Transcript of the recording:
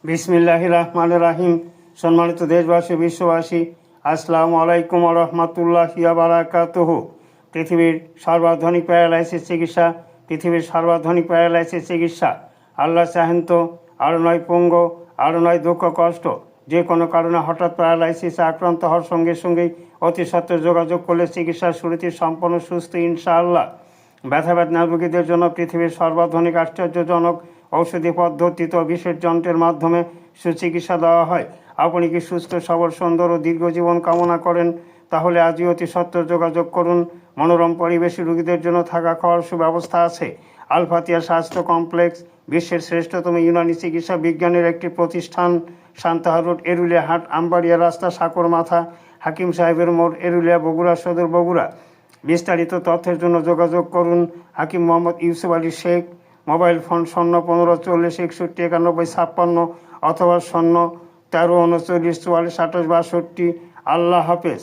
বিসমিল্লাহির রহমানির রহিম। সম্মানিত দেশবাসী, বিশ্ববাসী, আসসালামু আলাইকুম ওয়া রাহমাতুল্লাহি ওয়া বারাকাতুহু। পৃথিবীর সর্বাধুনিক প্যারালাইসিস চিকিৎসা। আল্লাহ চাহেন তো আরও নয় পঙ্গ, আরও নয় দুঃখ কষ্ট। যে কোনো কারণে হঠাৎ প্যারালাইসিসে আক্রান্ত হওয়ার সঙ্গে সঙ্গেই অতি সত্ত্বর যোগাযোগ করলে চিকিৎসার শুরুতে সম্পূর্ণ সুস্থ ইনশাআল্লাহ। ব্যথা বেদনা রোগীদের জন্য পৃথিবীর সর্বাধুনিক আশ্চর্যজনক ঔষধি পদ্ধতিতে ও বিশেষ যন্ত্রের মাধ্যমে সুচিকিৎসা দেওয়া হয়। আপনি কি সুস্থ, সবল, সুন্দর ও দীর্ঘ জীবন কামনা করেন? তাহলে আজই অতি সত্ত্বর যোগাযোগ করুন। মনোরম পরিবেশে রোগীদের জন্য থাকা খাওয়ার সুব্যবস্থা আছে। আলফাতিয়া স্বাস্থ্য কমপ্লেক্স বিশ্বের শ্রেষ্ঠতম ইউনানি চিকিৎসা বিজ্ঞানের একটি প্রতিষ্ঠান। সান্তাহার রোড, এরুলিয়া হাট, আম্বাড়িয়া রাস্তা, সাকর মাথা, হাকিম সাহেবের মোড়, এরুলিয়া, বগুড়া সদর, বগুড়া। বিস্তারিত তথ্যের জন্য যোগাযোগ করুন হাকিম মোহাম্মদ ইউসুফ আলী শেখ। মোবাইল ফোন ০১৫ ৪০ ৬১ ৯১ ৫৬ অথবা ০১৩ ৩৯ ৪৪ ৪৮ ৬২। আল্লাহ হাফেজ।